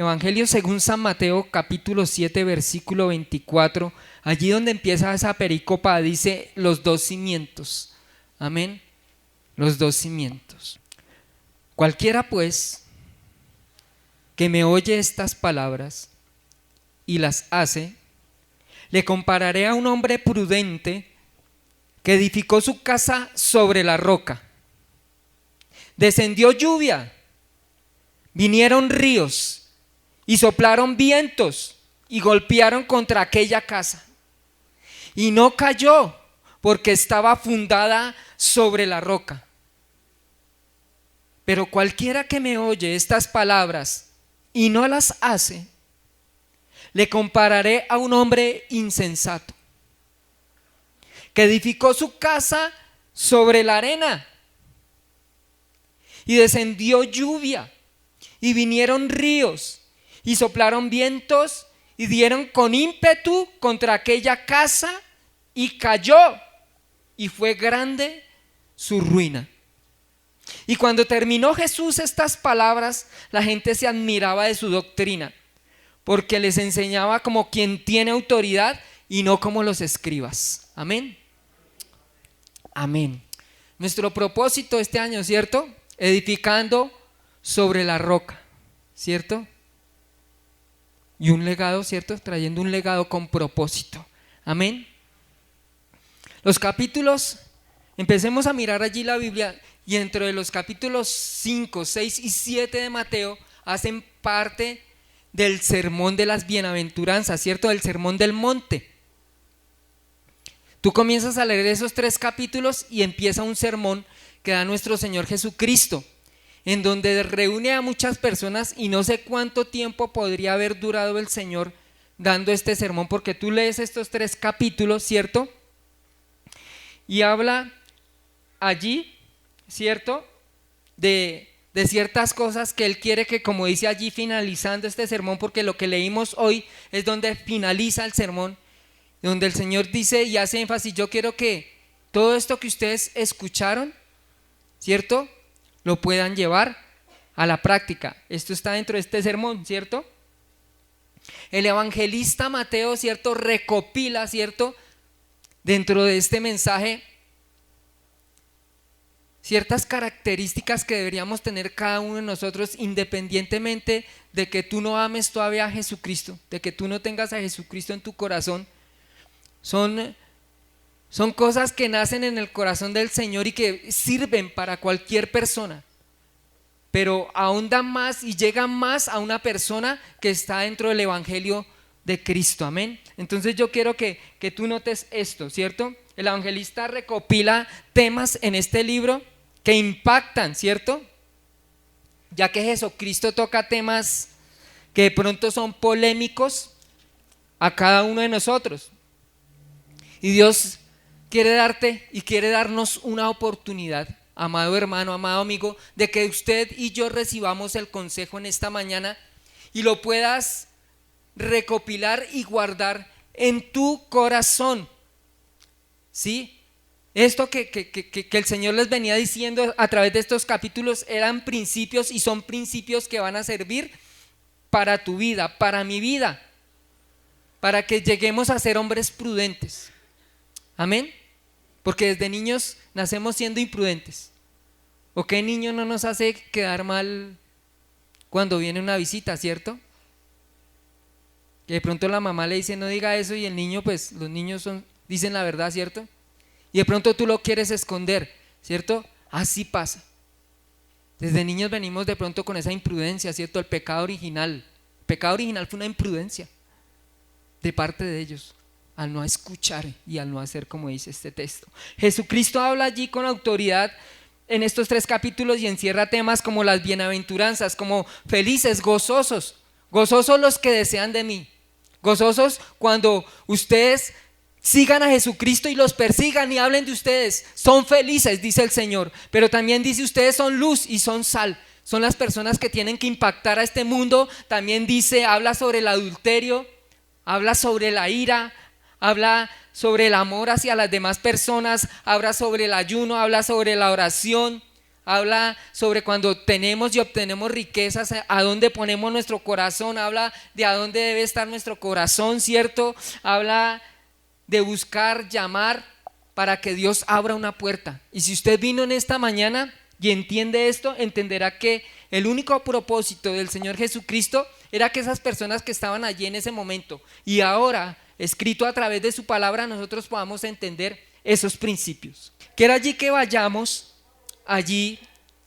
Evangelio según San Mateo, capítulo 7, versículo 24. Allí donde empieza esa pericopa dice los dos cimientos. Amén. Los dos cimientos. Cualquiera pues que me oye estas palabras y las hace, le compararé a un hombre prudente que edificó su casa sobre la roca. Descendió lluvia, vinieron ríos y soplaron vientos y golpearon contra aquella casa. Y no cayó porque estaba fundada sobre la roca. Pero cualquiera que me oye estas palabras y no las hace, le compararé a un hombre insensato que edificó su casa sobre la arena. Y descendió lluvia y vinieron ríos y soplaron vientos y dieron con ímpetu contra aquella casa y cayó, y fue grande su ruina. Y cuando terminó Jesús estas palabras, la gente se admiraba de su doctrina, porque les enseñaba como quien tiene autoridad y no como los escribas. Amén. Amén. Nuestro propósito este año, ¿cierto? Edificando sobre la roca, ¿cierto? Y un legado, ¿cierto? Trayendo un legado con propósito. Amén. Los capítulos, empecemos a mirar allí la Biblia, y dentro de los capítulos 5, 6 y 7 de Mateo hacen parte del sermón de las bienaventuranzas, ¿cierto? Del sermón del monte. Tú comienzas a leer esos 3 capítulos y empieza un sermón que da nuestro Señor Jesucristo, en donde reúne a muchas personas, y no sé cuánto tiempo podría haber durado el Señor dando este sermón, porque tú lees estos 3 capítulos, ¿cierto? Y habla allí, ¿cierto? De ciertas cosas que Él quiere que, como dice allí finalizando este sermón, porque lo que leímos hoy es donde finaliza el sermón, donde el Señor dice y hace énfasis: yo quiero que todo esto que ustedes escucharon, ¿cierto?, lo puedan llevar a la práctica. Esto está dentro de este sermón, ¿cierto? El evangelista Mateo, ¿cierto?, recopila, ¿cierto?, dentro de este mensaje ciertas características que deberíamos tener cada uno de nosotros, independientemente de que tú no ames todavía a Jesucristo, de que tú no tengas a Jesucristo en tu corazón. Son cosas que nacen en el corazón del Señor y que sirven para cualquier persona, pero ahondan más y llegan más a una persona que está dentro del evangelio de Cristo. Amén. Entonces yo quiero que tú notes esto, ¿cierto? El evangelista recopila temas en este libro que impactan, ¿cierto? Ya que Jesucristo toca temas que de pronto son polémicos a cada uno de nosotros. Y Dios quiere darte y quiere darnos una oportunidad, amado hermano, amado amigo, de que usted y yo recibamos el consejo en esta mañana y lo puedas recopilar y guardar en tu corazón. ¿Sí? Esto que el Señor les venía diciendo a través de estos capítulos eran principios, y son principios que van a servir para tu vida, para mi vida, para que lleguemos a ser hombres prudentes. Amén. Porque desde niños nacemos siendo imprudentes. ¿O qué niño no nos hace quedar mal cuando viene una visita, cierto? Que de pronto la mamá le dice no diga eso, y el niño, pues los niños dicen la verdad, ¿cierto? Y de pronto tú lo quieres esconder, ¿cierto? Así pasa. Desde niños venimos de pronto con esa imprudencia, ¿cierto? El pecado original fue una imprudencia de parte de ellos, al no escuchar y al no hacer como dice este texto. Jesucristo habla allí con autoridad en estos 3 capítulos y encierra temas como las bienaventuranzas, como felices, gozosos los que desean de mí, gozosos cuando ustedes sigan a Jesucristo y los persigan y hablen de ustedes, son felices, dice el Señor. Pero también dice: ustedes son luz y son sal, son las personas que tienen que impactar a este mundo. También dice, habla sobre el adulterio, habla sobre la ira, habla sobre el amor hacia las demás personas, habla sobre el ayuno, habla sobre la oración, habla sobre cuando tenemos y obtenemos riquezas, a dónde ponemos nuestro corazón, habla de a dónde debe estar nuestro corazón, ¿cierto? Habla de buscar, llamar para que Dios abra una puerta. Y si usted vino en esta mañana y entiende esto, entenderá que el único propósito del Señor Jesucristo era que esas personas que estaban allí en ese momento y ahora, escrito a través de su palabra, nosotros podamos entender esos principios. Quiero allí que vayamos allí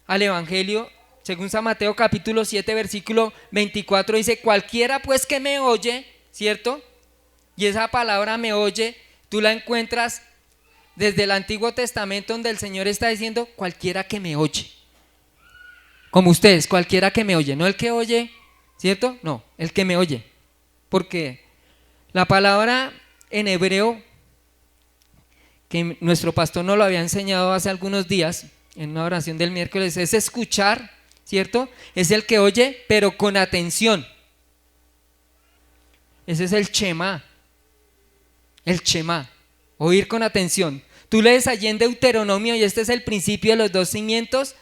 al Evangelio, según San Mateo capítulo 7, versículo 24, dice: cualquiera pues que me oye, ¿cierto? Y esa palabra me oye, tú la encuentras desde el Antiguo Testamento, donde el Señor está diciendo cualquiera que me oye. Como ustedes, cualquiera que me oye, no el que oye, ¿cierto? No, el que me oye. Porque la palabra en hebreo, que nuestro pastor nos lo había enseñado hace algunos días, en una oración del miércoles, es escuchar, ¿cierto? Es el que oye, pero con atención. Ese es el Shema. El Shema, oír con atención. Tú lees allí en Deuteronomio, y este es el principio de los dos cimientos,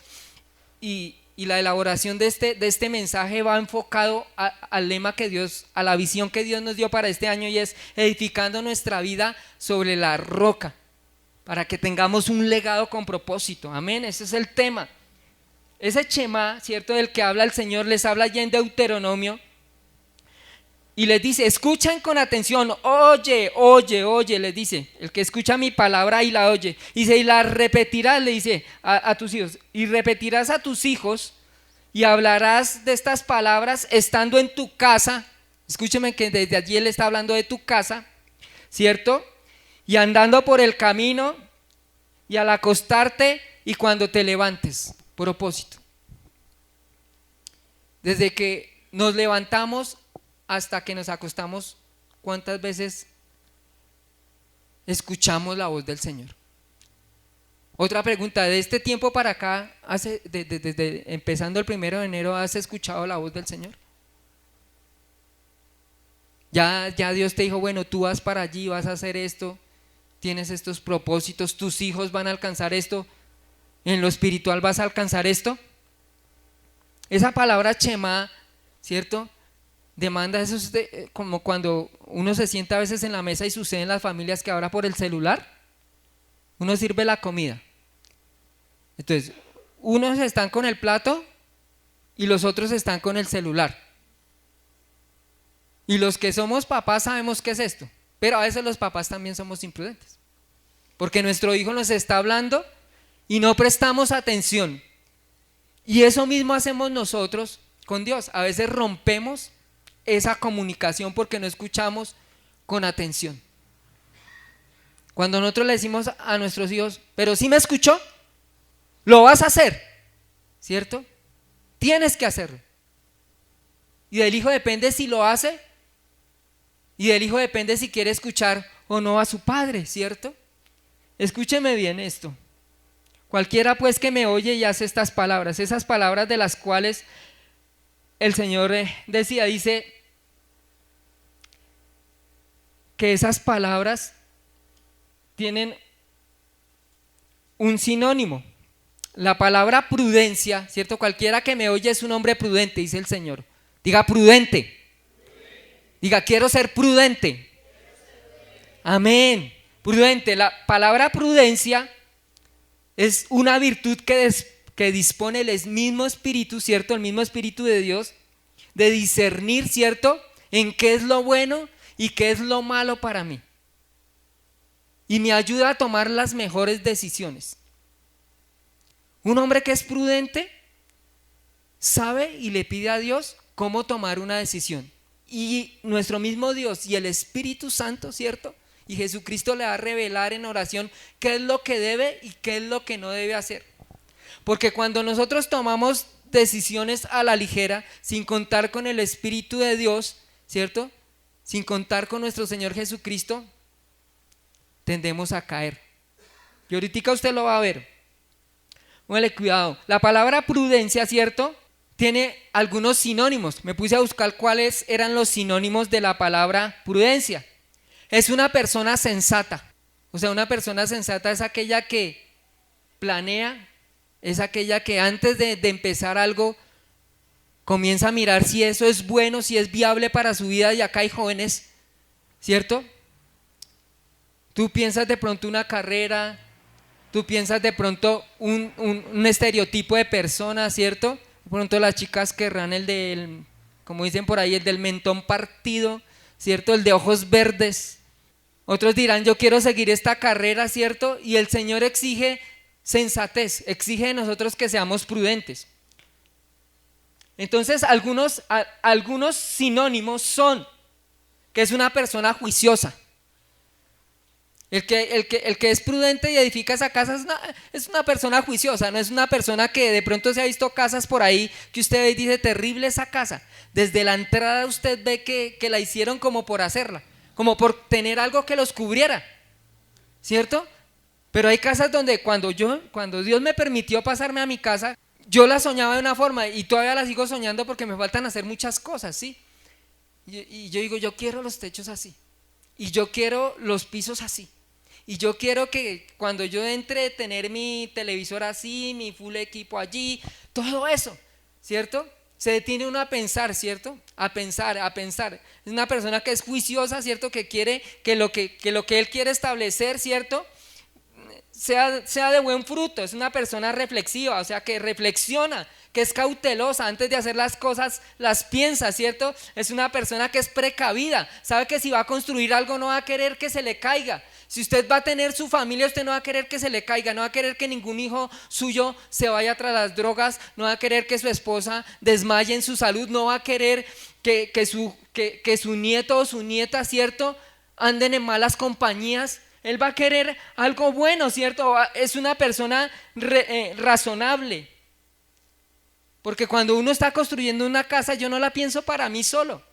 y la elaboración de este mensaje va enfocado al lema que Dios, a la visión que Dios nos dio para este año, y es edificando nuestra vida sobre la roca, para que tengamos un legado con propósito. Amén, ese es el tema. Ese Shema, ¿cierto?, del que habla el Señor, les habla allí en Deuteronomio, y les dice: escuchen con atención, oye, oye, oye, les dice, el que escucha mi palabra y la oye. Dice: y la repetirás, le dice a tus hijos, y repetirás a tus hijos, y hablarás de estas palabras estando en tu casa. Escúcheme que desde allí él está hablando de tu casa, ¿cierto? Y andando por el camino, y al acostarte, y cuando te levantes. Propósito. Desde que nos levantamos hasta que nos acostamos, ¿cuántas veces escuchamos la voz del Señor? Otra pregunta: de este tiempo para acá, desde empezando el 1 de enero, ¿has escuchado la voz del Señor? Ya Dios te dijo: bueno, tú vas para allí, vas a hacer esto, tienes estos propósitos, tus hijos van a alcanzar esto, en lo espiritual vas a alcanzar esto. Esa palabra Shema, ¿cierto?, demanda eso, como cuando uno se sienta a veces en la mesa y sucede en las familias que ahora por el celular uno sirve la comida. Entonces, unos están con el plato y los otros están con el celular. Y los que somos papás sabemos qué es esto, pero a veces los papás también somos imprudentes, porque nuestro hijo nos está hablando y no prestamos atención. Y eso mismo hacemos nosotros con Dios. A veces rompemos esa comunicación porque no escuchamos con atención. Cuando nosotros le decimos a nuestros hijos: pero si me escuchó, lo vas a hacer, ¿cierto? Tienes que hacerlo. Y del hijo depende si lo hace, y del hijo depende si quiere escuchar o no a su padre, ¿cierto? Escúcheme bien esto: cualquiera pues que me oye y hace estas palabras, esas palabras de las cuales el Señor dice que esas palabras tienen un sinónimo. La palabra prudencia, ¿cierto? Cualquiera que me oye es un hombre prudente, dice el Señor. Diga prudente. Diga: quiero ser prudente. Amén. Prudente. La palabra prudencia es una virtud que dispone el mismo Espíritu, ¿cierto? El mismo Espíritu de Dios, de discernir, ¿cierto?, en qué es lo bueno y qué es lo malo para mí. Y me ayuda a tomar las mejores decisiones. Un hombre que es prudente sabe y le pide a Dios cómo tomar una decisión. Y nuestro mismo Dios y el Espíritu Santo, ¿cierto?, y Jesucristo le va a revelar en oración qué es lo que debe y qué es lo que no debe hacer. Porque cuando nosotros tomamos decisiones a la ligera, sin contar con el Espíritu de Dios, ¿cierto?, sin contar con nuestro Señor Jesucristo, tendemos a caer. Y ahorita usted lo va a ver. Póngale cuidado. La palabra prudencia, ¿cierto?, tiene algunos sinónimos. Me puse a buscar cuáles eran los sinónimos de la palabra prudencia. Es una persona sensata. O sea, una persona sensata es aquella que planea, es aquella que antes de empezar algo comienza a mirar si eso es bueno, si es viable para su vida. Y acá hay jóvenes, ¿cierto? Tú piensas de pronto una carrera, tú piensas de pronto un estereotipo de persona, ¿cierto? De pronto las chicas querrán el del, como dicen por ahí, el del mentón partido, ¿cierto? El de ojos verdes. Otros dirán, yo quiero seguir esta carrera, ¿cierto? Y el Señor exige sensatez, exige de nosotros que seamos prudentes. Entonces, algunos sinónimos son que es una persona juiciosa. El que es prudente y edifica esa casa es una persona juiciosa, no es una persona que de pronto se ha visto casas por ahí que usted ve y dice, terrible esa casa. Desde la entrada usted ve que la hicieron como por hacerla, como por tener algo que los cubriera, ¿cierto? Pero hay casas donde cuando Dios me permitió pasarme a mi casa, yo la soñaba de una forma y todavía la sigo soñando porque me faltan hacer muchas cosas, ¿sí? Y yo digo, yo quiero los techos así, y yo quiero los pisos así. Y yo quiero que cuando yo entre tener mi televisor así, mi full equipo allí, todo eso, ¿cierto? Se detiene uno a pensar, ¿cierto? A pensar. Es una persona que es juiciosa, ¿cierto? Que quiere que lo que él quiere establecer, ¿cierto? Sea de buen fruto. Es una persona reflexiva, o sea, que reflexiona, que es cautelosa, antes de hacer las cosas las piensa, ¿cierto? Es una persona que es precavida, sabe que si va a construir algo no va a querer que se le caiga. Si usted va a tener su familia, usted no va a querer que se le caiga, no va a querer que ningún hijo suyo se vaya tras las drogas, no va a querer que su esposa desmaye en su salud, no va a querer que su nieto o su nieta, ¿cierto?, anden en malas compañías. Él va a querer algo bueno, ¿cierto? Es una persona razonable. Porque cuando uno está construyendo una casa, yo no la pienso para mí solo.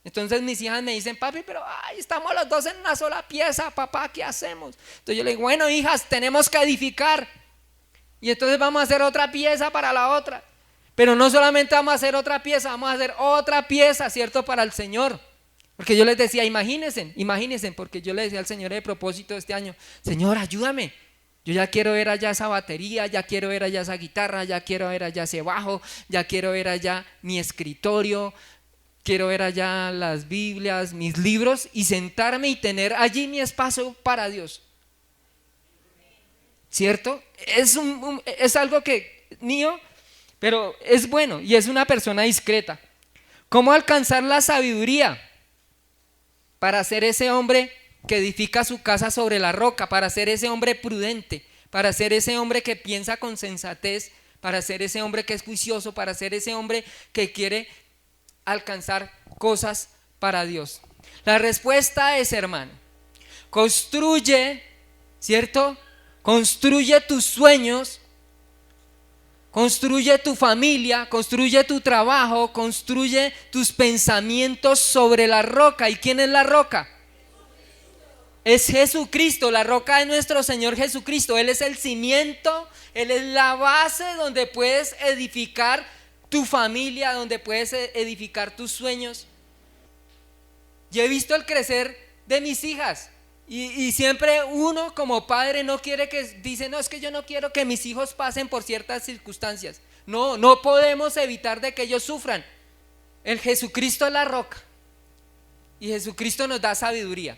Entonces mis hijas me dicen, papi, pero estamos los dos en una sola pieza, papá, ¿qué hacemos? Entonces yo le digo, bueno, hijas, tenemos que edificar. Y entonces vamos a hacer otra pieza para la otra. Pero no solamente vamos a hacer otra pieza, vamos a hacer otra pieza, ¿cierto?, para el Señor. Porque yo les decía, imagínense, porque yo le decía al Señor de propósito este año, Señor, ayúdame. Yo ya quiero ver allá esa batería, ya quiero ver allá esa guitarra, ya quiero ver allá ese bajo, ya quiero ver allá mi escritorio, quiero ver allá las Biblias, mis libros y sentarme y tener allí mi espacio para Dios. ¿Cierto? Es algo que mío, pero es bueno y es una persona discreta. ¿Cómo alcanzar la sabiduría? Para ser ese hombre que edifica su casa sobre la roca, para ser ese hombre prudente, para ser ese hombre que piensa con sensatez, para ser ese hombre que es juicioso, para ser ese hombre que quiere alcanzar cosas para Dios. La respuesta es, hermano, construye, ¿cierto? Construye tus sueños, construye tu familia, construye tu trabajo, construye tus pensamientos sobre la roca. ¿Y quién es la roca? Es Jesucristo. La roca es nuestro Señor Jesucristo. Él es el cimiento, Él es la base donde puedes edificar tu familia, donde puedes edificar tus sueños. Yo he visto el crecer de mis hijas y siempre uno como padre no quiere dice, no, es que yo no quiero que mis hijos pasen por ciertas circunstancias. No podemos evitar de que ellos sufran. El Jesucristo es la roca y Jesucristo nos da sabiduría.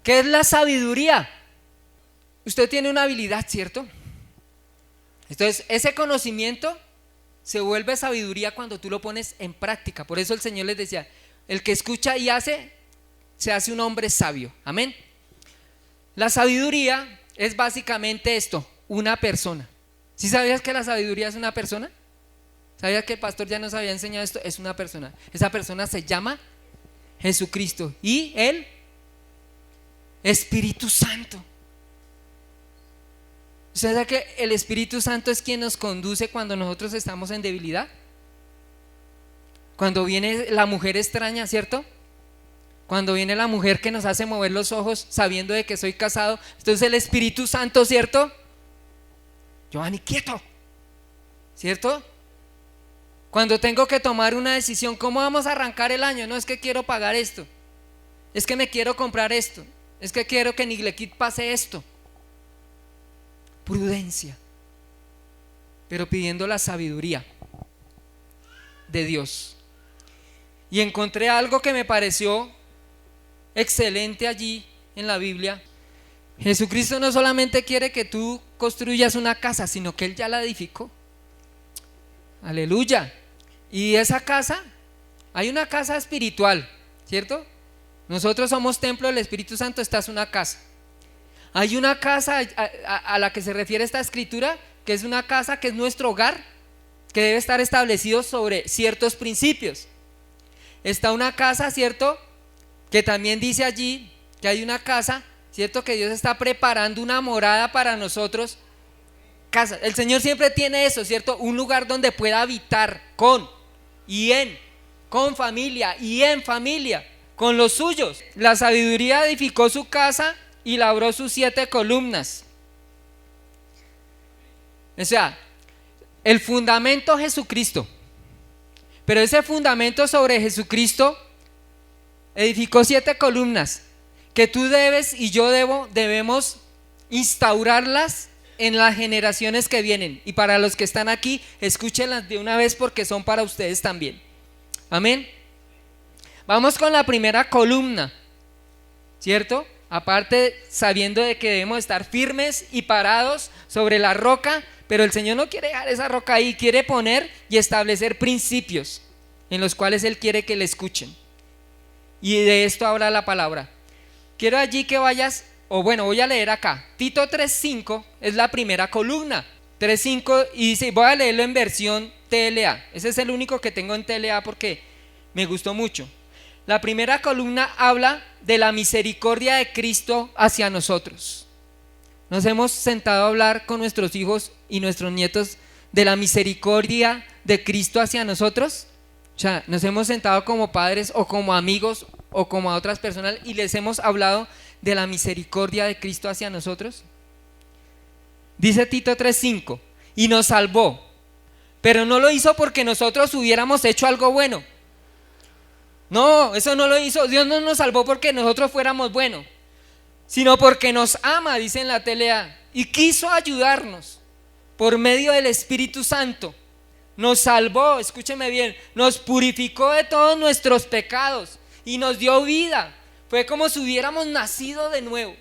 ¿Qué es la sabiduría? Usted tiene una habilidad, ¿cierto? Entonces ese conocimiento se vuelve sabiduría cuando tú lo pones en práctica. Por eso el Señor les decía, el que escucha y hace, se hace un hombre sabio. Amén. La sabiduría es básicamente esto, una persona. ¿Sí sabías que la sabiduría es una persona? ¿Sabías que el pastor ya nos había enseñado esto? Es una persona. Esa persona se llama Jesucristo y el Espíritu Santo. ¿Usted sabe que el Espíritu Santo es quien nos conduce cuando nosotros estamos en debilidad? Cuando viene la mujer extraña, ¿cierto? Cuando viene la mujer que nos hace mover los ojos sabiendo de que soy casado, entonces el Espíritu Santo, ¿cierto? Giovanni, quieto, ¿cierto? Cuando tengo que tomar una decisión, ¿cómo vamos a arrancar el año? No, es que quiero pagar esto, es que me quiero comprar esto, es que quiero que en Iglequit pase esto. Prudencia. pero pidiendo la sabiduría de Dios. Y encontré algo que me pareció excelente allí en la Biblia. Jesucristo no solamente quiere que tú construyas una casa, sino que Él ya la edificó. Aleluya. Y esa casa, hay una casa espiritual, ¿cierto? Nosotros somos templo del Espíritu Santo, esta es una casa. Hay una casa a la que se refiere esta escritura, que es una casa que es nuestro hogar, que debe estar establecido sobre ciertos principios. Está una casa, ¿cierto? Que también dice allí que hay una casa, ¿cierto? Que Dios está preparando una morada para nosotros. Casa. El Señor siempre tiene eso, ¿cierto? Un lugar donde pueda habitar con familia y en familia, con los suyos. La sabiduría edificó su casa y labró sus 7 columnas. O sea, el fundamento Jesucristo. Pero ese fundamento sobre Jesucristo edificó 7 columnas que tú debes y yo debemos instaurarlas en las generaciones que vienen. Y para los que están aquí, escúchenlas de una vez porque son para ustedes también. Amén. Vamos con la primera columna, ¿cierto? Aparte, sabiendo de que debemos estar firmes y parados sobre la roca, pero el Señor no quiere dejar esa roca ahí, quiere poner y establecer principios en los cuales Él quiere que le escuchen. Y de esto habla la palabra. Quiero allí que vayas, voy a leer acá. Tito 3:5 es la primera columna. 3:5 y dice, voy a leerlo en versión TLA. Ese es el único que tengo en TLA porque me gustó mucho. La primera columna habla de la misericordia de Cristo hacia nosotros. Nos hemos sentado a hablar con nuestros hijos y nuestros nietos de la misericordia de Cristo hacia nosotros. O sea, nos hemos sentado como padres o como amigos o como a otras personas y les hemos hablado de la misericordia de Cristo hacia nosotros. Dice Tito 3:5, y nos salvó, pero no lo hizo porque nosotros hubiéramos hecho algo bueno. No, eso no lo hizo. Dios no nos salvó porque nosotros fuéramos buenos, sino porque nos ama, dice en la TLA, y quiso ayudarnos por medio del Espíritu Santo. Nos salvó, escúcheme bien, nos purificó de todos nuestros pecados y nos dio vida. Fue como si hubiéramos nacido de nuevo.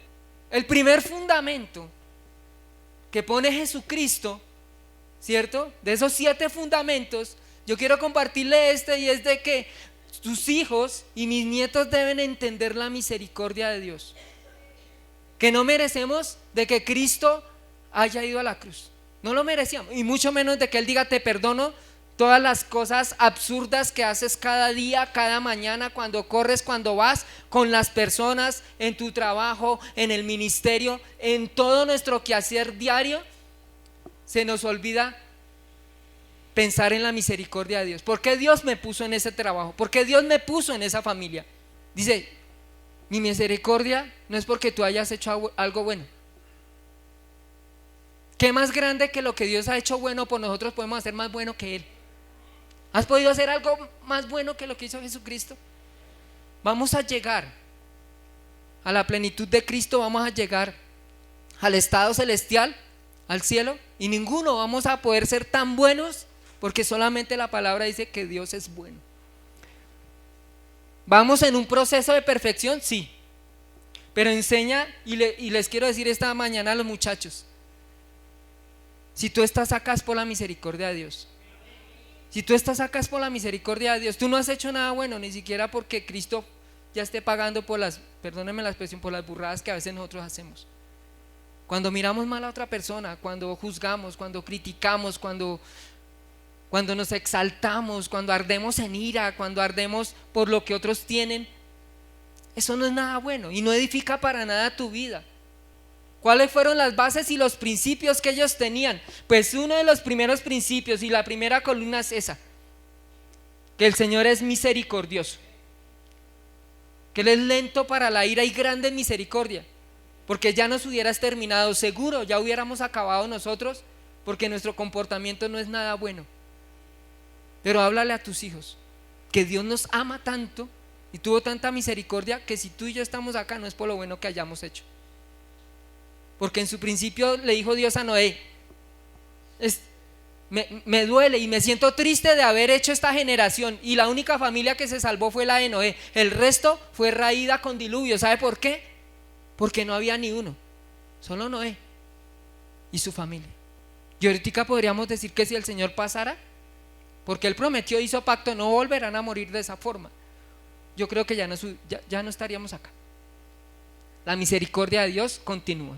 El primer fundamento que pone Jesucristo, ¿cierto? De esos 7 fundamentos, yo quiero compartirle y es de que tus hijos y mis nietos deben entender la misericordia de Dios, que no merecemos de que Cristo haya ido a la cruz, no lo merecíamos, y mucho menos de que Él diga te perdono todas las cosas absurdas que haces cada día, cada mañana, cuando corres, cuando vas con las personas, en tu trabajo, en el ministerio, en todo nuestro quehacer diario. Se nos olvida pensar en la misericordia de Dios. ¿Por qué Dios me puso en ese trabajo? ¿Por qué Dios me puso en esa familia? Dice, mi misericordia no es porque tú hayas hecho algo bueno. ¿Qué más grande que lo que Dios ha hecho bueno por nosotros podemos hacer más bueno que Él? ¿Has podido hacer algo más bueno que lo que hizo Jesucristo? Vamos a llegar a la plenitud de Cristo, vamos a llegar al estado celestial, al cielo, y ninguno vamos a poder ser tan buenos porque solamente la palabra dice que Dios es bueno. ¿Vamos en un proceso de perfección? Sí, pero enseña y les quiero decir esta mañana a los muchachos, si tú estás acá es por la misericordia de Dios. Si tú estás acá es por la misericordia de Dios. Tú no has hecho nada bueno, ni siquiera porque Cristo ya esté pagando por perdónenme la expresión, por las burradas que a veces nosotros hacemos. Cuando miramos mal a otra persona, cuando juzgamos, cuando criticamos, cuando nos exaltamos, cuando ardemos en ira, cuando ardemos por lo que otros tienen, eso no es nada bueno y no edifica para nada tu vida. ¿Cuáles fueron las bases y los principios que ellos tenían? Pues uno de los primeros principios y la primera columna es esa: que el Señor es misericordioso, que Él es lento para la ira y grande en misericordia, porque ya nos hubiera exterminado, seguro ya hubiéramos acabado nosotros, porque nuestro comportamiento no es nada bueno. Pero háblale a tus hijos que Dios nos ama tanto y tuvo tanta misericordia que si tú y yo estamos acá no es por lo bueno que hayamos hecho. Porque en su principio le dijo Dios a Noé, me duele y me siento triste de haber hecho esta generación y la única familia que se salvó fue la de Noé. El resto fue raída con diluvio. ¿Sabe por qué? Porque no había ni uno, solo Noé y su familia. Y ahorita podríamos decir que si el Señor pasara, porque Él prometió, hizo pacto, no volverán a morir de esa forma. Yo creo que ya no estaríamos acá. La misericordia de Dios continúa.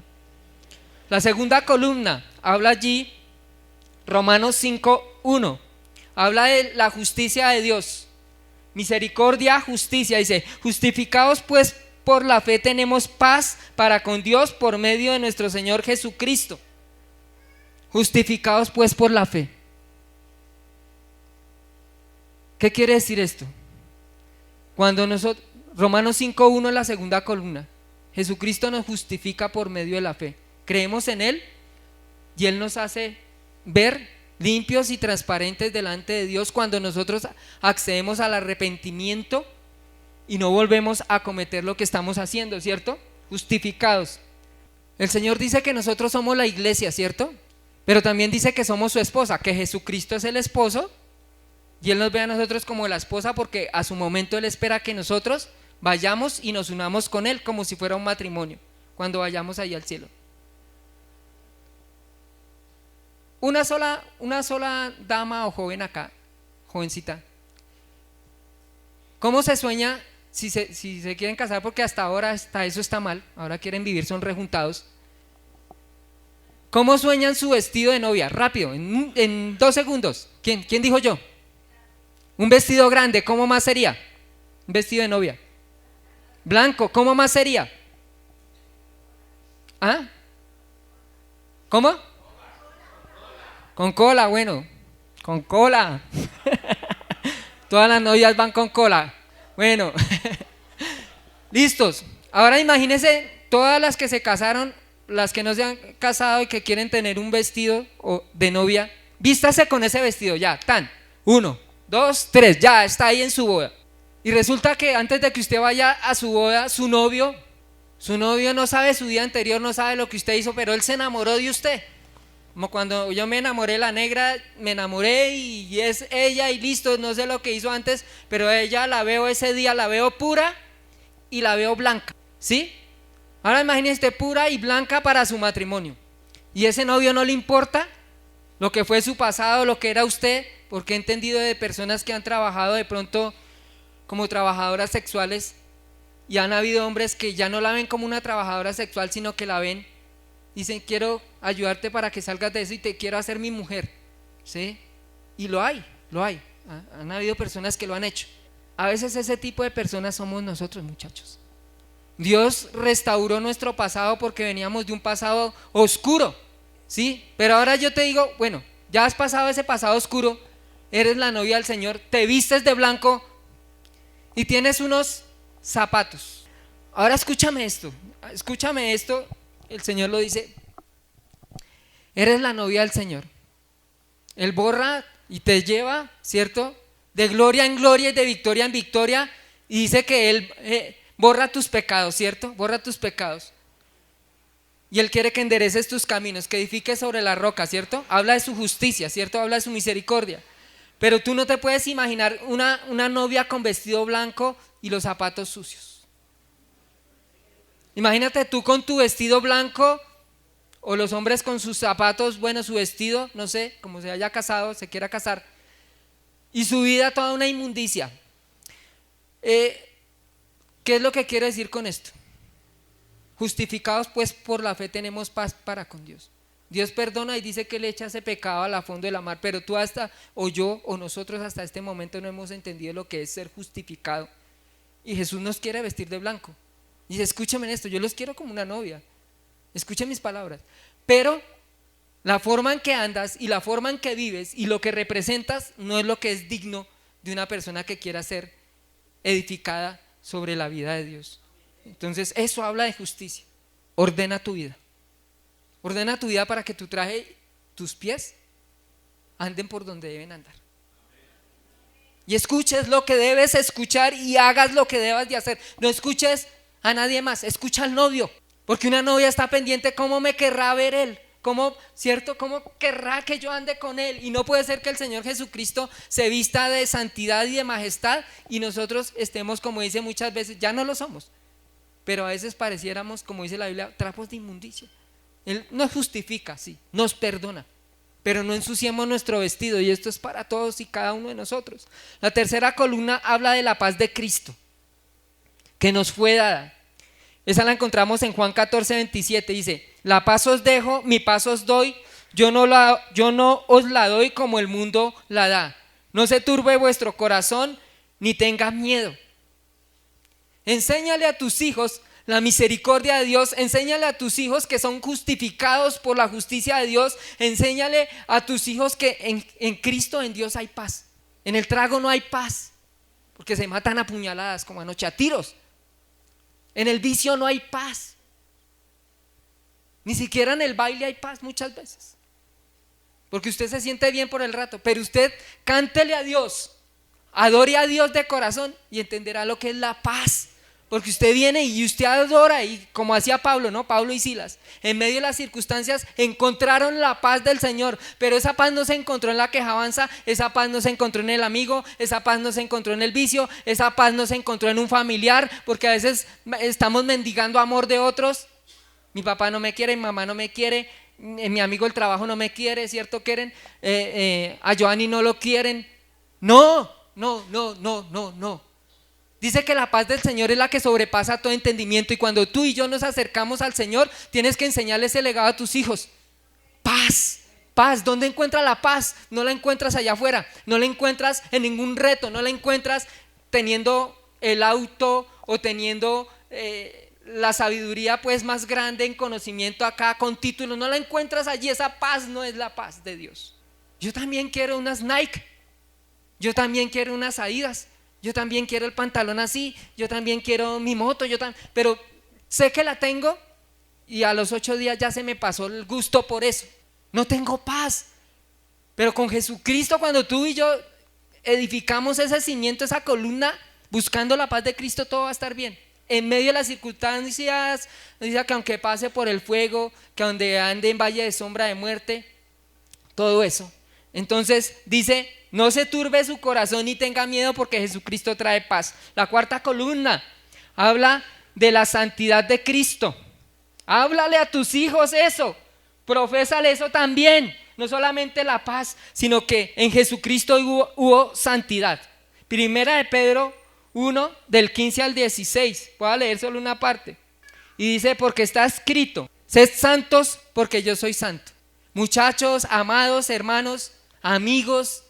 La segunda columna habla allí, Romanos 5:1, habla de la justicia de Dios. Misericordia, justicia, dice: justificados pues por la fe tenemos paz para con Dios por medio de nuestro Señor Jesucristo. Justificados pues por la fe. ¿Qué quiere decir esto? Cuando nosotros, Romanos 5:1 en la segunda columna, Jesucristo nos justifica por medio de la fe. Creemos en Él y Él nos hace ver limpios y transparentes delante de Dios cuando nosotros accedemos al arrepentimiento y no volvemos a cometer lo que estamos haciendo, ¿cierto? Justificados. El Señor dice que nosotros somos la iglesia, ¿cierto? Pero también dice que somos su esposa, que Jesucristo es el esposo y Él nos ve a nosotros como la esposa porque a su momento Él espera que nosotros vayamos y nos unamos con Él como si fuera un matrimonio, cuando vayamos ahí al cielo. Una sola dama o joven acá, jovencita, ¿cómo se sueña si se quieren casar? Porque hasta ahora eso está mal, ahora quieren vivir, son rejuntados. ¿Cómo sueñan su vestido de novia? Rápido, en 2 segundos. ¿Quién dijo yo? Un vestido grande, ¿cómo más sería? Un vestido de novia. Blanco, ¿cómo más sería? ¿Ah? ¿Cómo? Con cola, bueno, con cola. Todas las novias van con cola. Bueno, listos. Ahora imagínense todas las que se casaron, las que no se han casado y que quieren tener un vestido de novia. Vístase con ese vestido, ya, 1, 2, 3, ya está ahí en su boda. Y resulta que antes de que usted vaya a su boda, su novio no sabe su día anterior, no sabe lo que usted hizo, pero él se enamoró de usted. Como cuando yo me enamoré, la negra, me enamoré y es ella y listo, no sé lo que hizo antes, pero ella la veo ese día, la veo pura y la veo blanca, ¿sí? Ahora imagínese pura y blanca para su matrimonio. Y ese novio no le importa lo que fue su pasado, lo que era usted, porque he entendido de personas que han trabajado de pronto como trabajadoras sexuales y han habido hombres que ya no la ven como una trabajadora sexual, sino que la ven. Dicen, quiero ayudarte para que salgas de eso y te quiero hacer mi mujer, ¿sí? Y lo hay. Han habido personas que lo han hecho. A veces ese tipo de personas somos nosotros, muchachos. Dios restauró nuestro pasado porque veníamos de un pasado oscuro, ¿sí? Pero ahora yo te digo, bueno, ya has pasado ese pasado oscuro, eres la novia del Señor, te vistes de blanco y tienes unos zapatos. Ahora escúchame esto. El Señor lo dice: eres la novia del Señor. Él borra y te lleva, ¿cierto? De gloria en gloria y de victoria en victoria. Y dice que Él borra tus pecados, ¿cierto? Borra tus pecados. Y Él quiere que endereces tus caminos, que edifiques sobre la roca, ¿cierto? Habla de su justicia, ¿cierto? Habla de su misericordia. Pero tú no te puedes imaginar una novia con vestido blanco y los zapatos sucios. Imagínate tú con tu vestido blanco o los hombres con sus zapatos, bueno, su vestido, no sé, como se haya casado, se quiera casar, y su vida toda una inmundicia. ¿Qué es lo que quiero decir con esto? Justificados pues por la fe tenemos paz para con Dios. Dios perdona y dice que le echa ese pecado a la fondo de la mar, pero tú o yo, o nosotros hasta este momento no hemos entendido lo que es ser justificado. Y Jesús nos quiere vestir de blanco. Y dice, escúchame en esto, yo los quiero como una novia. Escuchen mis palabras. Pero la forma en que andas y la forma en que vives y lo que representas no es lo que es digno de una persona que quiera ser edificada sobre la vida de Dios. Entonces eso habla de justicia. Ordena tu vida. Ordena tu vida para que tu traje, tus pies anden por donde deben andar. Y escuches lo que debes escuchar y hagas lo que debas de hacer. No escuches a nadie más, escucha al novio. Porque una novia está pendiente, ¿cómo me querrá ver él? ¿cierto? ¿Cómo querrá que yo ande con Él? Y no puede ser que el Señor Jesucristo se vista de santidad y de majestad y nosotros estemos, como dice muchas veces, ya no lo somos, pero a veces pareciéramos, como dice la Biblia, trapos de inmundicia. Él nos justifica, sí, nos perdona, pero no ensuciemos nuestro vestido, y esto es para todos y cada uno de nosotros. La tercera columna habla de la paz de Cristo, que nos fue dada. Esa la encontramos en Juan 14:27, dice: la paz os dejo, mi paz os doy, yo no os la doy como el mundo la da. No se turbe vuestro corazón, ni tenga miedo. Enséñale a tus hijos la misericordia de Dios, enséñale a tus hijos que son justificados por la justicia de Dios, enséñale a tus hijos que en Cristo, en Dios hay paz. En el trago no hay paz, porque se matan a puñaladas como anoche, a tiros. En el vicio no hay paz, ni siquiera en el baile hay paz muchas veces, porque usted se siente bien por el rato, pero usted cántele a Dios, adore a Dios de corazón y entenderá lo que es la paz. Porque usted viene y usted adora, y como hacía Pablo, ¿no? Pablo y Silas, en medio de las circunstancias encontraron la paz del Señor, pero esa paz no se encontró en la quejabanza, esa paz no se encontró en el amigo, esa paz no se encontró en el vicio, esa paz no se encontró en un familiar, porque a veces estamos mendigando amor de otros. Mi papá no me quiere, mi mamá no me quiere, mi amigo del trabajo no me quiere, ¿cierto? Quieren, a Joanny no lo quieren. No. Dice que la paz del Señor es la que sobrepasa todo entendimiento, y cuando tú y yo nos acercamos al Señor, tienes que enseñarle ese legado a tus hijos. Paz, paz. ¿Dónde encuentras la paz? No la encuentras allá afuera, no la encuentras en ningún reto, no la encuentras teniendo el auto o teniendo la sabiduría pues más grande en conocimiento acá con títulos, no la encuentras allí. Esa paz no es la paz de Dios. Yo también quiero unas Nike, yo también quiero unas Adidas, yo también quiero el pantalón así, yo también quiero mi moto, pero sé que la tengo y a los 8 días ya se me pasó el gusto por eso. No tengo paz. Pero con Jesucristo, cuando tú y yo edificamos ese cimiento, esa columna, buscando la paz de Cristo, todo va a estar bien. En medio de las circunstancias, dice que aunque pase por el fuego, que donde ande en valle de sombra de muerte, todo eso. Entonces dice: no se turbe su corazón ni tenga miedo, porque Jesucristo trae paz. La cuarta columna habla de la santidad de Cristo. Háblale a tus hijos eso, profésale eso también. No solamente la paz, sino que en Jesucristo hubo santidad. Primera de Pedro 1, del 15 al 16. Voy a leer solo una parte. Y dice: porque está escrito: sed santos porque yo soy santo. Muchachos, amados, hermanos, amigos,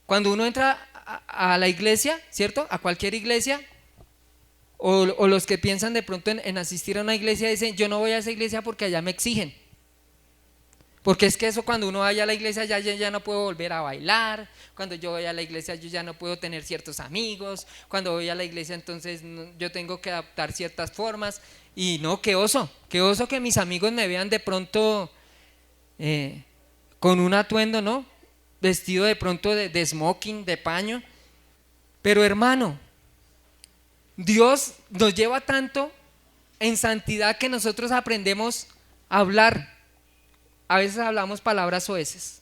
cuando uno entra a la iglesia, ¿cierto? A cualquier iglesia, o los que piensan de pronto en asistir a una iglesia, dicen: yo no voy a esa iglesia porque allá me exigen. Porque es que eso, cuando uno vaya a la iglesia ya no puedo volver a bailar, cuando yo voy a la iglesia yo ya no puedo tener ciertos amigos, cuando voy a la iglesia entonces yo tengo que adaptar ciertas formas. Y no, qué oso que mis amigos me vean de pronto con un atuendo, ¿no? Vestido de pronto de smoking, de paño. Pero hermano, Dios nos lleva tanto en santidad que nosotros aprendemos a hablar. A veces hablamos palabras soeces,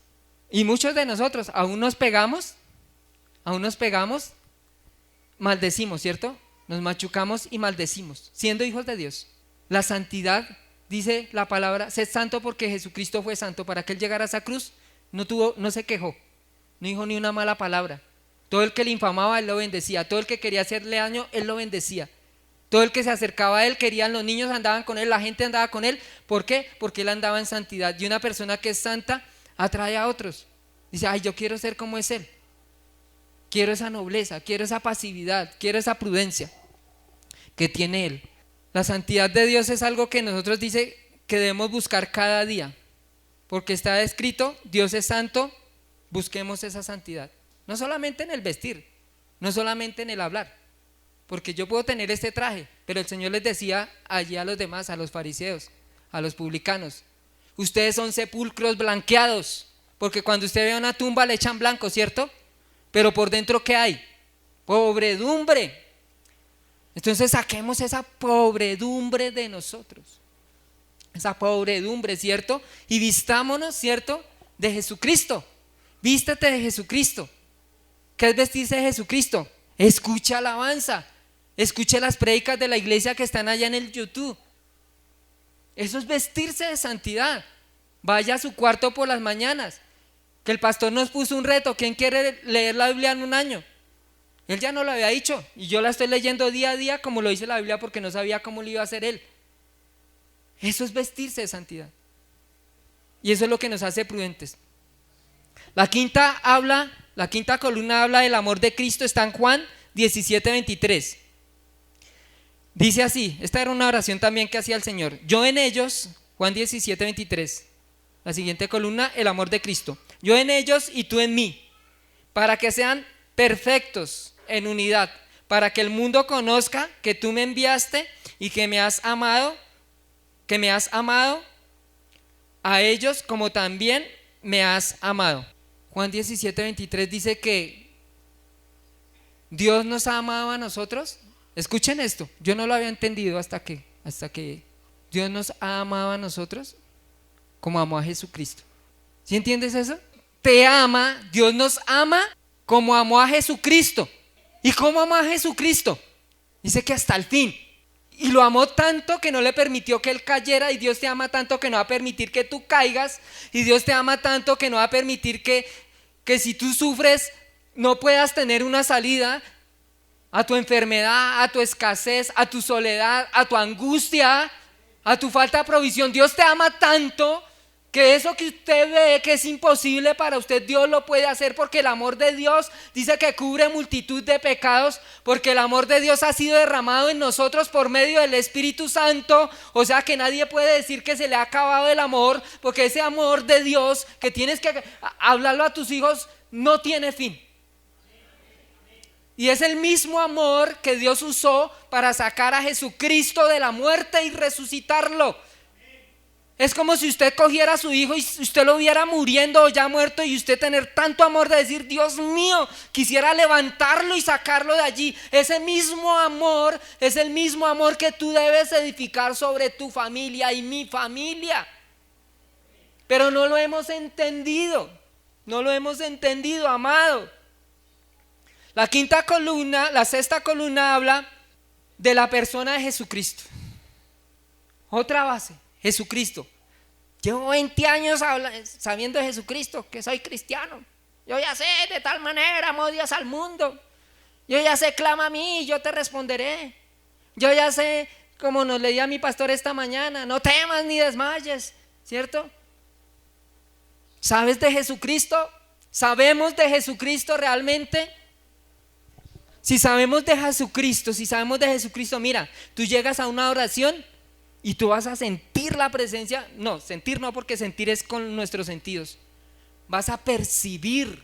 y muchos de nosotros aún nos pegamos, maldecimos, ¿cierto? Nos machucamos y maldecimos, siendo hijos de Dios. La santidad, dice la palabra: sed santo porque Jesucristo fue santo. Para que Él llegara a esa cruz, no se quejó, no dijo ni una mala palabra. Todo el que le infamaba, Él lo bendecía. Todo el que quería hacerle daño, Él lo bendecía. Todo el que se acercaba a Él, querían, los niños andaban con Él, la gente andaba con Él. ¿Por qué? Porque Él andaba en santidad. Y una persona que es santa atrae a otros. Dice: ay, yo quiero ser como es Él. Quiero esa nobleza, quiero esa pasividad, quiero esa prudencia que tiene Él. La santidad de Dios es algo que nosotros dice que debemos buscar cada día, porque está escrito: Dios es santo, busquemos esa santidad. No solamente en el vestir, no solamente en el hablar, porque yo puedo tener este traje, pero el Señor les decía allí a los demás, a los fariseos, a los publicanos: ustedes son sepulcros blanqueados, porque cuando usted ve una tumba le echan blanco, ¿cierto? Pero por dentro, ¿qué hay? Pobredumbre. Entonces saquemos esa pobredumbre de nosotros. esa pobredumbre, ¿cierto? Y vistámonos, ¿cierto? De Jesucristo. Vístete de Jesucristo. ¿Qué es vestirse de Jesucristo? Escucha alabanza, escuche las prédicas de la iglesia que están allá en el YouTube. Eso es vestirse de santidad. Vaya a su cuarto por las mañanas, que el pastor nos puso un reto. ¿Quién quiere leer la Biblia en un año? Él ya no lo había dicho y yo la estoy leyendo día a día como lo dice la Biblia, porque no sabía cómo lo iba a hacer él. Eso es vestirse de santidad, y eso es lo que nos hace prudentes. La quinta columna habla del amor de Cristo, está en Juan 17:23. Dice así, esta era una oración también que hacía el Señor. Yo en ellos, Juan 17:23, la siguiente columna, el amor de Cristo. Yo en ellos y tú en mí, para que sean perfectos en unidad, para que el mundo conozca que tú me enviaste y que me has amado a ellos como también me has amado. Juan 17:23 dice que Dios nos ha amado a nosotros. Escuchen esto, yo no lo había entendido hasta que Dios nos ha amado a nosotros como amó a Jesucristo. ¿Sí entiendes eso? Te ama, Dios nos ama como amó a Jesucristo. ¿Y cómo amó a Jesucristo? Dice que hasta el fin. Y lo amó tanto que no le permitió que él cayera, y Dios te ama tanto que no va a permitir que tú caigas, y Dios te ama tanto que no va a permitir que si tú sufres no puedas tener una salida a tu enfermedad, a tu escasez, a tu soledad, a tu angustia, a tu falta de provisión. Dios te ama tanto que eso que usted ve que es imposible para usted, Dios lo puede hacer, porque el amor de Dios dice que cubre multitud de pecados, porque el amor de Dios ha sido derramado en nosotros por medio del Espíritu Santo. O sea que nadie puede decir que se le ha acabado el amor, porque ese amor de Dios que tienes que hablarlo a tus hijos no tiene fin. Y es el mismo amor que Dios usó para sacar a Jesucristo de la muerte y resucitarlo. Es como si usted cogiera a su hijo y usted lo viera muriendo o ya muerto, y usted tener tanto amor de decir, Dios mío, quisiera levantarlo y sacarlo de allí. Ese mismo amor es el mismo amor que tú debes edificar sobre tu familia y mi familia. Pero no lo hemos entendido, amado. La sexta columna habla de la persona de Jesucristo. Otra base, Jesucristo. Llevo 20 años sabiendo de Jesucristo, que soy cristiano. Yo ya sé, de tal manera amó Dios al mundo. Yo ya sé, clama a mí, yo te responderé. Yo ya sé, como nos leía mi pastor esta mañana, no temas ni desmayes, ¿cierto? ¿Sabes de Jesucristo? ¿Sabemos de Jesucristo realmente? Si sabemos de Jesucristo, mira, tú llegas a una oración y tú vas a sentir la presencia. No, sentir no, porque sentir es con nuestros sentidos. Vas a percibir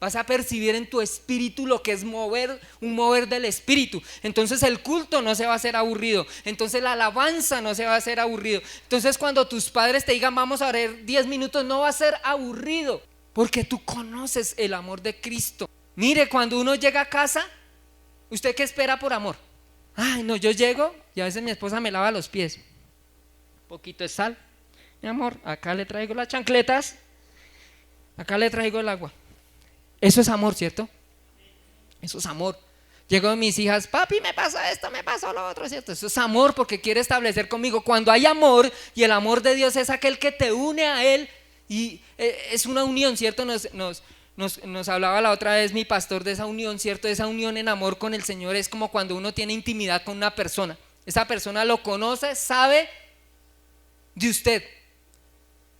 en tu espíritu lo que es un mover del espíritu. Entonces el culto no se va a hacer aburrido, entonces la alabanza no se va a hacer aburrido. Entonces cuando tus padres te digan vamos a orar 10 minutos, no va a ser aburrido, porque tú conoces el amor de Cristo. Mire, cuando uno llega a casa, ¿usted qué espera por amor? Ay, no, yo llego y a veces mi esposa me lava los pies. Un poquito de sal. Mi amor, acá le traigo las chancletas, acá le traigo el agua. Eso es amor, ¿cierto? Eso es amor. Llego a mis hijas, papi, me pasa esto, me pasó lo otro, ¿cierto? Eso es amor, porque quiere establecer conmigo. Cuando hay amor, y el amor de Dios es aquel que te une a Él, y es una unión, ¿cierto? Nos hablaba la otra vez mi pastor de esa unión, ¿cierto? Esa unión en amor con el Señor es como cuando uno tiene intimidad con una persona. Esa persona lo conoce, sabe de usted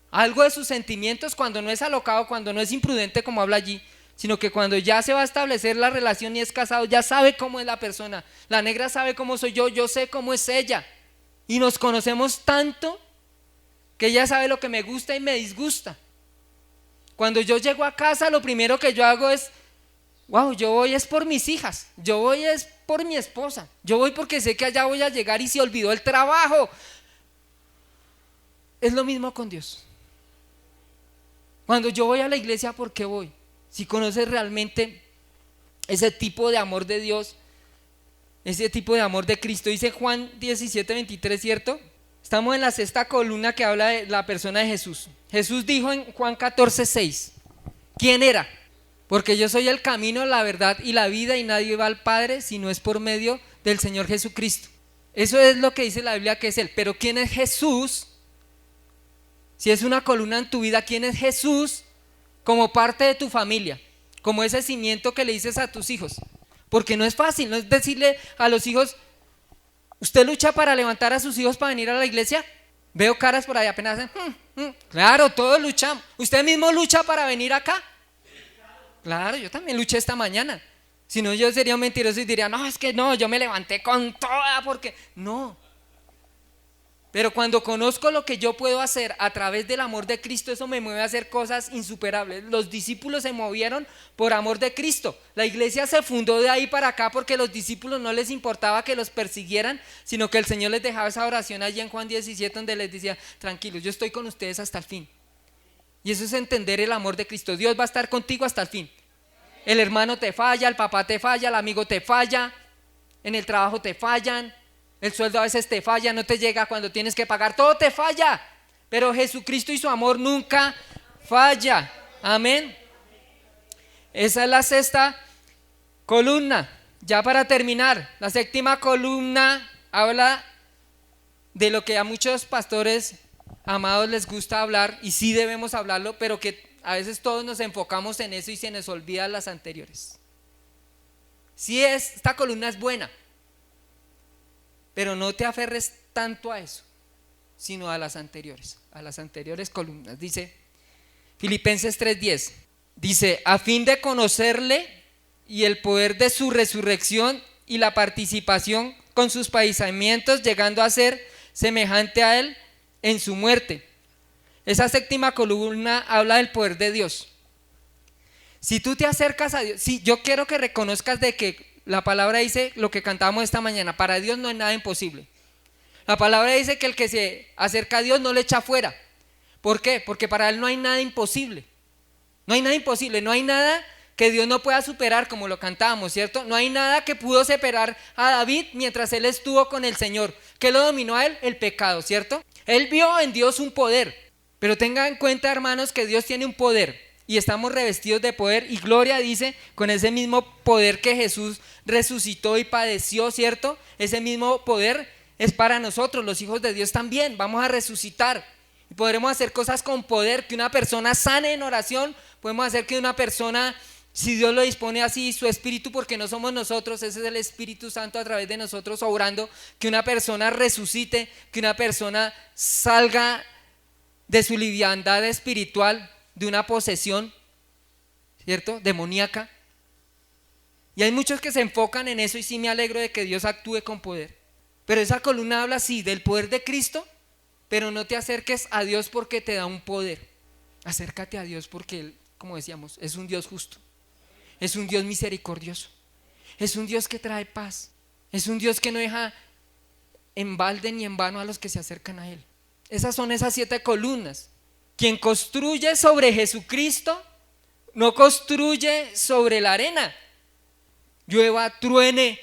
algo de sus sentimientos, cuando no es alocado, cuando no es imprudente como habla allí, sino que cuando ya se va a establecer la relación y es casado, ya sabe cómo es la persona. La negra sabe cómo soy yo sé cómo es ella, y nos conocemos tanto que ella sabe lo que me gusta y me disgusta. Cuando yo llego a casa, lo primero que yo hago es, wow, yo voy es por mis hijas, yo voy es por mi esposa, yo voy porque sé que allá voy a llegar y se olvidó el trabajo. Es lo mismo con Dios. Cuando yo voy a la iglesia, ¿por qué voy? Si conoces realmente ese tipo de amor de Dios, ese tipo de amor de Cristo. Dice Juan 17:23, ¿cierto? Estamos en la sexta columna que habla de la persona de Jesús. Jesús dijo en Juan 14:6, ¿quién era? Porque yo soy el camino, la verdad y la vida, y nadie va al Padre si no es por medio del Señor Jesucristo. Eso es lo que dice la Biblia que es Él. Pero ¿quién es Jesús? Si es una columna en tu vida, ¿quién es Jesús como parte de tu familia? Como ese cimiento que le dices a tus hijos. Porque no es fácil, no es decirle a los hijos, ¿usted lucha para levantar a sus hijos para venir a la iglesia? Veo caras por ahí apenas hacen, claro, todos luchamos. ¿Usted mismo lucha para venir acá? Claro, yo también luché esta mañana. Si no, yo sería un mentiroso y diría, no, es que no, yo me levanté con toda porque... No. Pero cuando conozco lo que yo puedo hacer a través del amor de Cristo, eso me mueve a hacer cosas insuperables. Los discípulos se movieron por amor de Cristo. La iglesia se fundó de ahí para acá porque a los discípulos no les importaba que los persiguieran, sino que el Señor les dejaba esa oración allí en Juan 17 donde les decía, tranquilos, yo estoy con ustedes hasta el fin. Y eso es entender el amor de Cristo. Dios va a estar contigo hasta el fin. El hermano te falla, el papá te falla, el amigo te falla, en el trabajo te fallan, el sueldo a veces te falla, no te llega cuando tienes que pagar, todo te falla, pero Jesucristo y su amor nunca falla. Amén. Esa es la sexta columna. Ya para terminar, la séptima columna habla de lo que a muchos pastores amados les gusta hablar, y sí debemos hablarlo, pero que a veces todos nos enfocamos en eso y se nos olvidan las anteriores. Sí, esta columna es buena, pero no te aferres tanto a eso, sino a las anteriores columnas. Dice Filipenses 3:10, dice, a fin de conocerle y el poder de su resurrección y la participación con sus padecimientos, llegando a ser semejante a él en su muerte. Esa séptima columna habla del poder de Dios. Si tú te acercas a Dios, sí, yo quiero que reconozcas de que la palabra dice lo que cantábamos esta mañana, para Dios no hay nada imposible. La palabra dice que el que se acerca a Dios no le echa fuera. ¿Por qué? Porque para Él no hay nada imposible. No hay nada imposible, no hay nada que Dios no pueda superar, como lo cantábamos, ¿cierto? No hay nada que pudo separar a David mientras él estuvo con el Señor. ¿Qué lo dominó a él? El pecado, ¿cierto? Él vio en Dios un poder. Pero tengan en cuenta, hermanos, que Dios tiene un poder y estamos revestidos de poder, y gloria, dice, con ese mismo poder que Jesús resucitó y padeció, ¿cierto? Ese mismo poder es para nosotros, los hijos de Dios también. Vamos a resucitar y podremos hacer cosas con poder, que una persona sane en oración, podemos hacer que una persona, si Dios lo dispone así, su espíritu, porque no somos nosotros, ese es el Espíritu Santo a través de nosotros obrando, que una persona resucite, que una persona salga de su liviandad espiritual, de una posesión, ¿cierto?, demoníaca. Y hay muchos que se enfocan en eso, y sí me alegro de que Dios actúe con poder. Pero esa columna habla sí del poder de Cristo, pero no te acerques a Dios porque te da un poder. Acércate a Dios porque Él, como decíamos, es un Dios justo, es un Dios misericordioso, es un Dios que trae paz, es un Dios que no deja en balde ni en vano a los que se acercan a Él. Esas son esas 7 columnas. Quien construye sobre Jesucristo no construye sobre la arena. Llueva, truene,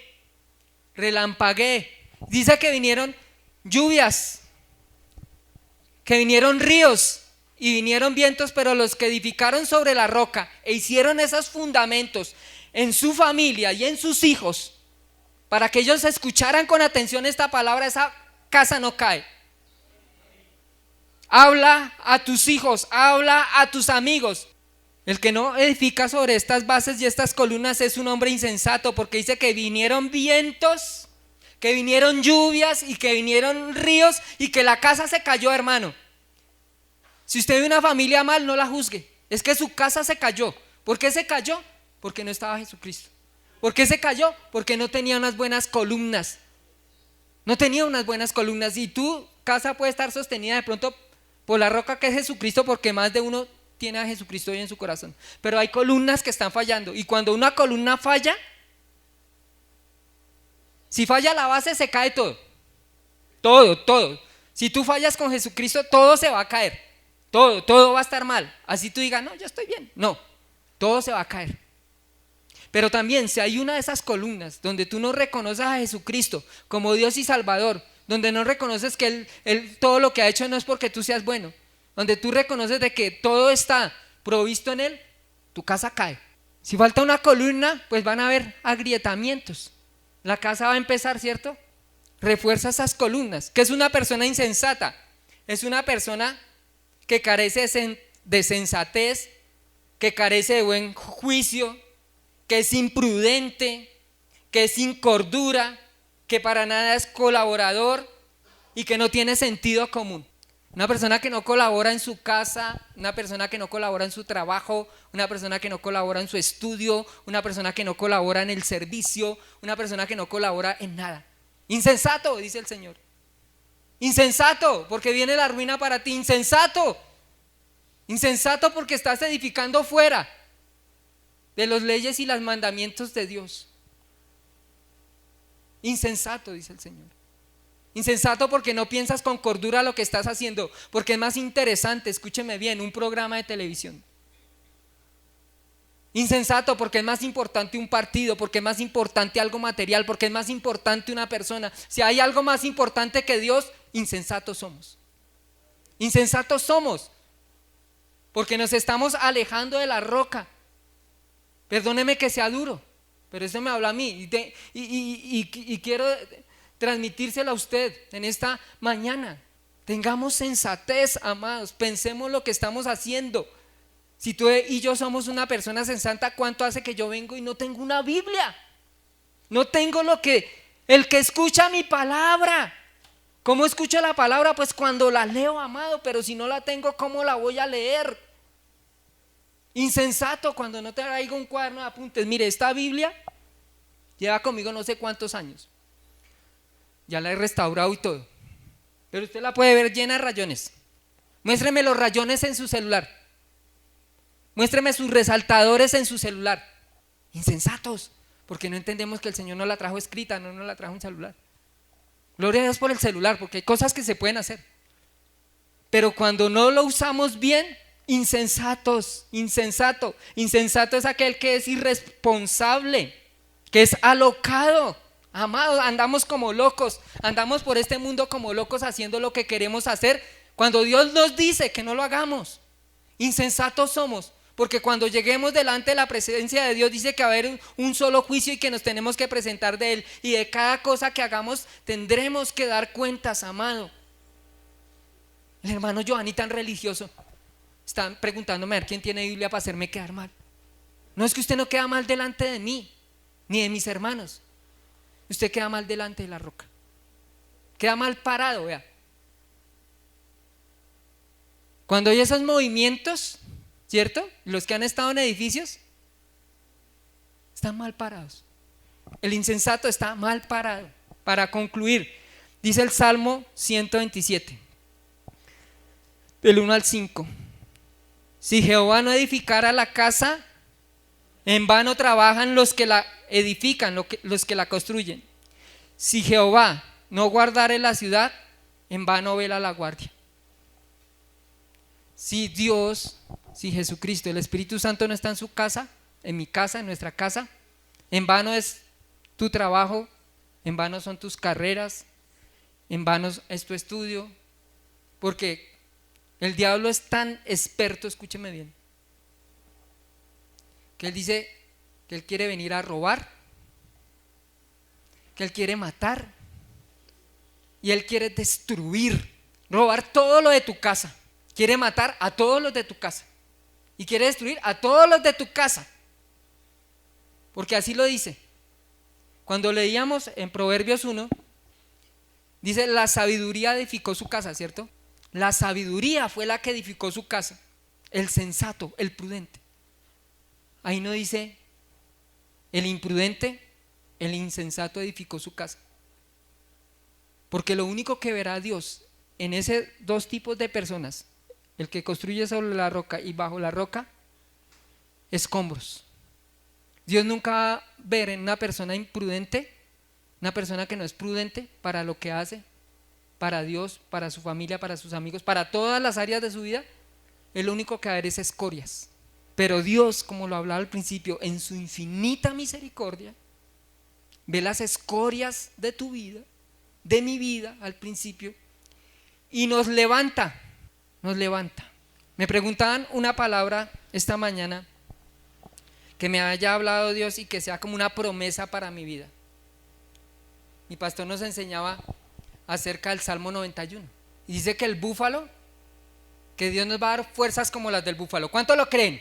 relampaguee. Dice que vinieron lluvias, que vinieron ríos y vinieron vientos, pero los que edificaron sobre la roca e hicieron esos fundamentos en su familia y en sus hijos, para que ellos escucharan con atención esta palabra, esa casa no cae. Habla a tus hijos, habla a tus amigos. El que no edifica sobre estas bases y estas columnas es un hombre insensato, porque dice que vinieron vientos, que vinieron lluvias y que vinieron ríos y que la casa se cayó, hermano. Si usted ve una familia mal, no la juzgue, es que su casa se cayó. ¿Por qué se cayó? Porque no estaba Jesucristo. ¿Por qué se cayó? Porque no tenía unas buenas columnas. No tenía unas buenas columnas, y tu casa puede estar sostenida de pronto por la roca que es Jesucristo, porque más de uno tiene a Jesucristo hoy en su corazón, pero hay columnas que están fallando, y cuando una columna falla, si falla la base, se cae todo. Si tú fallas con Jesucristo, todo se va a caer, todo va a estar mal. Así tú digas, no, yo estoy bien, no, todo se va a caer. Pero también, si hay una de esas columnas donde tú no reconoces a Jesucristo como Dios y Salvador, donde no reconoces que él todo lo que ha hecho no es porque tú seas bueno, donde tú reconoces de que todo está provisto en Él, tu casa cae. Si falta una columna, pues van a haber agrietamientos. La casa va a empezar, ¿cierto? Refuerza esas columnas. ¿Qué es una persona insensata? Es una persona que carece de sensatez, que carece de buen juicio, que es imprudente, que es sin cordura, que para nada es colaborador y que no tiene sentido común. Una persona que no colabora en su casa, una persona que no colabora en su trabajo, una persona que no colabora en su estudio, una persona que no colabora en el servicio, una persona que no colabora en nada. Insensato, dice el Señor. Insensato, porque viene la ruina para ti. Insensato. Insensato porque estás edificando fuera de las leyes y los mandamientos de Dios. Insensato, dice el Señor. Insensato porque no piensas con cordura lo que estás haciendo, porque es más interesante, escúcheme bien, un programa de televisión. Insensato porque es más importante un partido, porque es más importante algo material, porque es más importante una persona. Si hay algo más importante que Dios, insensatos somos. Insensatos somos, porque nos estamos alejando de la roca. Perdóneme que sea duro, pero eso me habla a mí y quiero transmitírselo a usted en esta mañana. Tengamos sensatez, amados, pensemos lo que estamos haciendo. Si tú y yo somos una persona sensata, ¿cuánto hace que yo vengo y no tengo una Biblia? No tengo el que escucha mi palabra. ¿Cómo escucho la palabra? Pues cuando la leo, amado, pero si no la tengo, ¿cómo la voy a leer? Insensato cuando no te traigo un cuaderno de apuntes. Mire, esta Biblia lleva conmigo no sé cuántos años. Ya la he restaurado y todo, pero usted la puede ver llena de rayones. Muéstreme los rayones en su celular, muéstreme sus resaltadores en su celular. Insensatos, porque no entendemos que el Señor no la trajo escrita, no nos la trajo en celular. Gloria a Dios por el celular, porque hay cosas que se pueden hacer, pero cuando no lo usamos bien, insensatos. Insensato es aquel que es irresponsable, que es alocado. Amados, andamos como locos, andamos por este mundo como locos haciendo lo que queremos hacer cuando Dios nos dice que no lo hagamos. Insensatos somos, porque cuando lleguemos delante de la presencia de Dios dice que va a haber un solo juicio y que nos tenemos que presentar de Él, y de cada cosa que hagamos tendremos que dar cuentas, amado. El hermano Giovanni, tan religioso, está preguntándome a ver quién tiene Biblia para hacerme quedar mal. No es que usted no queda mal delante de mí, ni de mis hermanos. Usted queda mal delante de la roca. Queda mal parado, vea. Cuando hay esos movimientos, ¿cierto? Los que han estado en edificios están mal parados. El insensato está mal parado. Para concluir, dice el Salmo 127, del 1 al 5. Si Jehová no edificara la casa, en vano trabajan los que la edifican, los que la construyen. Si Jehová no guardare la ciudad, en vano vela la guardia. Si Dios, si Jesucristo, el Espíritu Santo no está en su casa, en mi casa, en nuestra casa, en vano es tu trabajo, en vano son tus carreras, en vano es tu estudio, porque el diablo es tan experto, escúcheme bien, que él dice que él quiere venir a robar, que él quiere matar y él quiere destruir, robar todo lo de tu casa, quiere matar a todos los de tu casa y quiere destruir a todos los de tu casa, porque así lo dice. Cuando leíamos en Proverbios 1, dice: la sabiduría edificó su casa, ¿cierto? La sabiduría fue la que edificó su casa, el sensato, el prudente. Ahí no dice el imprudente, el insensato edificó su casa. Porque lo único que verá Dios en esos dos tipos de personas, el que construye sobre la roca y bajo la roca, escombros. Dios nunca va a ver en una persona imprudente, una persona que no es prudente para lo que hace, para Dios, para su familia, para sus amigos, para todas las áreas de su vida. El único que va a ver es escorias. Pero Dios, como lo hablaba al principio, en su infinita misericordia, ve las escorias de tu vida de mi vida al principio y nos levanta, nos levanta. Me preguntaban una palabra esta mañana que me haya hablado Dios y que sea como una promesa para mi vida. Mi pastor nos enseñaba acerca del Salmo 91 y dice que el búfalo, que Dios nos va a dar fuerzas como las del búfalo. ¿Cuánto lo creen?